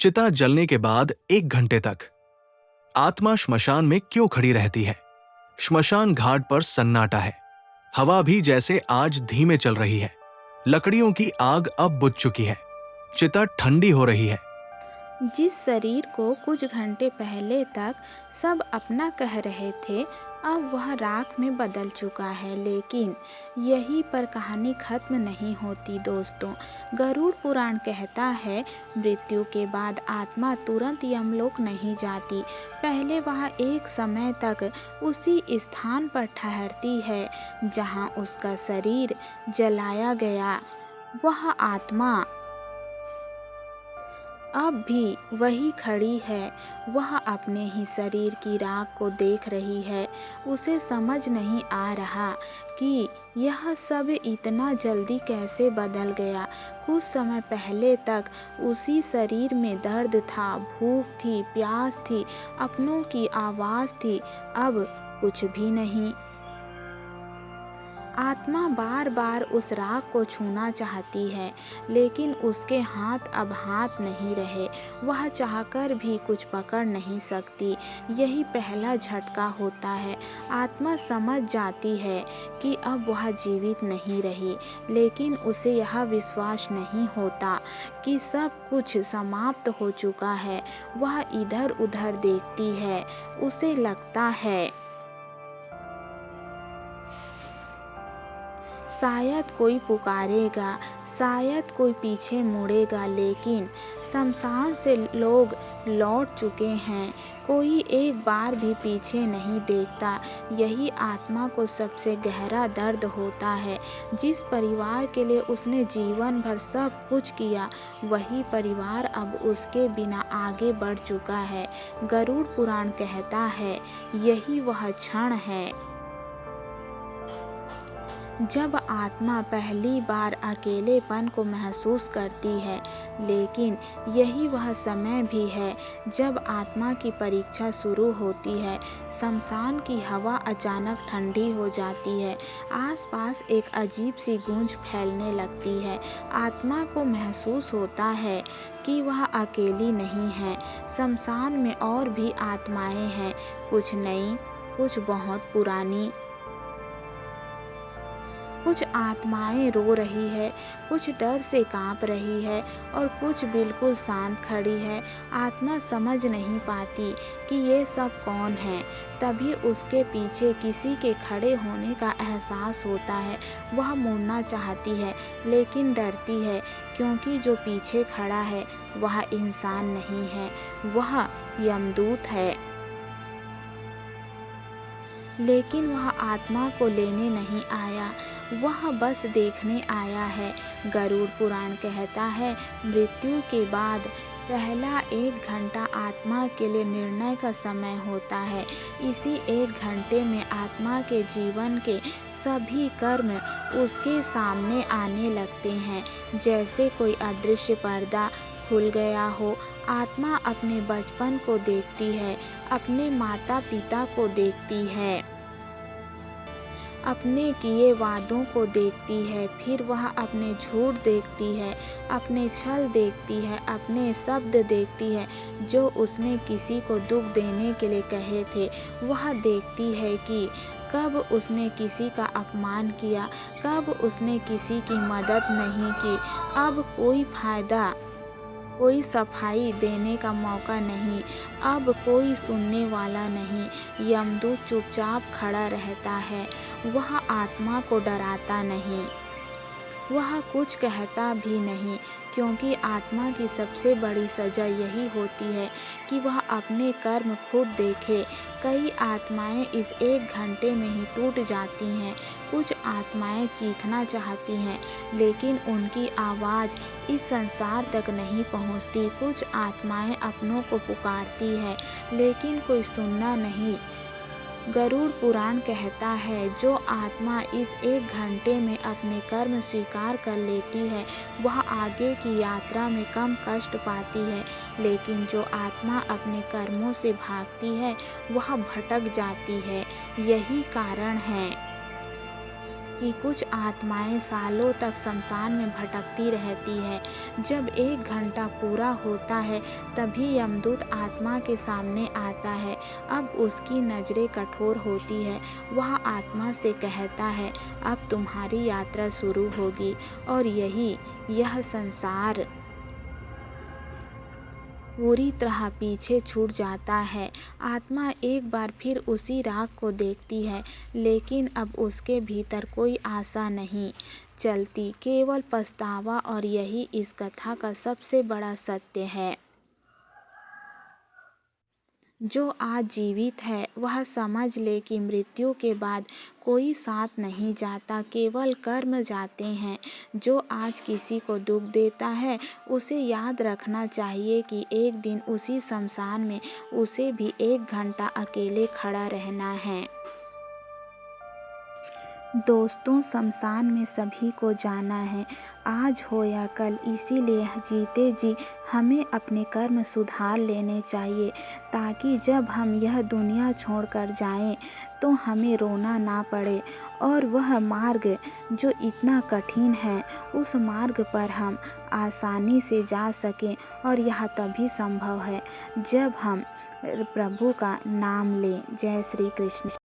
चिता जलने के बाद 1 घंटे तक आत्मा श्मशान में क्यों खड़ी रहती है? श्मशान घाट पर सन्नाटा है। हवा भी जैसे आज धीमे चल रही है। लकड़ियों की आग अब बुझ चुकी है। चिता ठंडी हो रही है। जिस शरीर को कुछ घंटे पहले तक सब अपना कह रहे थे, अब वह राख में बदल चुका है। लेकिन यहीं पर कहानी खत्म नहीं होती दोस्तों। गरुड़ पुराण कहता है, मृत्यु के बाद आत्मा तुरंत यमलोक नहीं जाती। पहले वह एक समय तक उसी स्थान पर ठहरती है जहाँ उसका शरीर जलाया गया। वह आत्मा अब भी वही खड़ी है। वह अपने ही शरीर की राख को देख रही है। उसे समझ नहीं आ रहा कि यह सब इतना जल्दी कैसे बदल गया। कुछ समय पहले तक उसी शरीर में दर्द था, भूख थी, प्यास थी, अपनों की आवाज़ थी। अब कुछ भी नहीं। आत्मा बार बार उस राख को छूना चाहती है, लेकिन उसके हाथ अब हाथ नहीं रहे। वह चाहकर भी कुछ पकड़ नहीं सकती। यही पहला झटका होता है। आत्मा समझ जाती है कि अब वह जीवित नहीं रही, लेकिन उसे यह विश्वास नहीं होता कि सब कुछ समाप्त हो चुका है। वह इधर उधर देखती है। उसे लगता है शायद कोई पुकारेगा, शायद कोई पीछे मुड़ेगा, लेकिन शमशान से लोग लौट चुके हैं। कोई एक बार भी पीछे नहीं देखता। यही आत्मा को सबसे गहरा दर्द होता है। जिस परिवार के लिए उसने जीवन भर सब कुछ किया, वही परिवार अब उसके बिना आगे बढ़ चुका है। गरुड़ पुराण कहता है, यही वह क्षण है जब आत्मा पहली बार अकेलेपन को महसूस करती है। लेकिन यही वह समय भी है जब आत्मा की परीक्षा शुरू होती है। शमशान की हवा अचानक ठंडी हो जाती है। आसपास एक अजीब सी गूंज फैलने लगती है। आत्मा को महसूस होता है कि वह अकेली नहीं है। शमशान में और भी आत्माएं हैं, कुछ नई, कुछ बहुत पुरानी। कुछ आत्माएं रो रही है, कुछ डर से कांप रही है और कुछ बिल्कुल शांत खड़ी है। आत्मा समझ नहीं पाती कि ये सब कौन है। तभी उसके पीछे किसी के खड़े होने का एहसास होता है। वह मुड़ना चाहती है, लेकिन डरती है, क्योंकि जो पीछे खड़ा है वह इंसान नहीं है, वह यमदूत है। लेकिन वह आत्मा को लेने नहीं आया, वह बस देखने आया है। गरुड़ पुराण कहता है, मृत्यु के बाद पहला 1 घंटा आत्मा के लिए निर्णय का समय होता है। इसी 1 घंटे में आत्मा के जीवन के सभी कर्म उसके सामने आने लगते हैं। जैसे कोई अदृश्य पर्दा खुल गया हो। आत्मा अपने बचपन को देखती है, अपने माता पिता को देखती है, अपने किए वादों को देखती है। फिर वह अपने झूठ देखती है, अपने छल देखती है, अपने शब्द देखती है जो उसने किसी को दुख देने के लिए कहे थे। वह देखती है कि कब उसने किसी का अपमान किया, कब उसने किसी की मदद नहीं की। अब कोई फायदा, कोई सफाई देने का मौका नहीं, अब कोई सुनने वाला नहीं। यमदूत चुपचाप खड़ा रहता है। वह आत्मा को डराता नहीं, वह कुछ कहता भी नहीं, क्योंकि आत्मा की सबसे बड़ी सजा यही होती है कि वह अपने कर्म खुद देखे। कई आत्माएं इस 1 घंटे में ही टूट जाती हैं। कुछ आत्माएं चीखना चाहती हैं, लेकिन उनकी आवाज़ इस संसार तक नहीं पहुंचती। कुछ आत्माएं अपनों को पुकारती है, लेकिन कोई सुनना नहीं। गरुड़ पुराण कहता है, जो आत्मा इस 1 घंटे में अपने कर्म स्वीकार कर लेती है, वह आगे की यात्रा में कम कष्ट पाती है। लेकिन जो आत्मा अपने कर्मों से भागती है, वह भटक जाती है। यही कारण है कि कुछ आत्माएं सालों तक शमशान में भटकती रहती है। जब 1 घंटा पूरा होता है तभी यमदूत आत्मा के सामने आता है। अब उसकी नज़रें कठोर होती है। वह आत्मा से कहता है, अब तुम्हारी यात्रा शुरू होगी और यह संसार पूरी तरह पीछे छूट जाता है। आत्मा एक बार फिर उसी राख को देखती है, लेकिन अब उसके भीतर कोई आशा नहीं चलती, केवल पछतावा। और यही इस कथा का सबसे बड़ा सत्य है। जो आज जीवित है वह समझ ले कि मृत्यु के बाद कोई साथ नहीं जाता, केवल कर्म जाते हैं। जो आज किसी को दुख देता है उसे याद रखना चाहिए कि एक दिन उसी शमशान में उसे भी 1 घंटा अकेले खड़ा रहना है। दोस्तों, शमशान में सभी को जाना है, आज हो या कल। इसीलिए जीते जी हमें अपने कर्म सुधार लेने चाहिए, ताकि जब हम यह दुनिया छोड़कर जाएं तो हमें रोना ना पड़े। और वह मार्ग जो इतना कठिन है, उस मार्ग पर हम आसानी से जा सकें। और यह तभी संभव है जब हम प्रभु का नाम लें। जय श्री कृष्ण।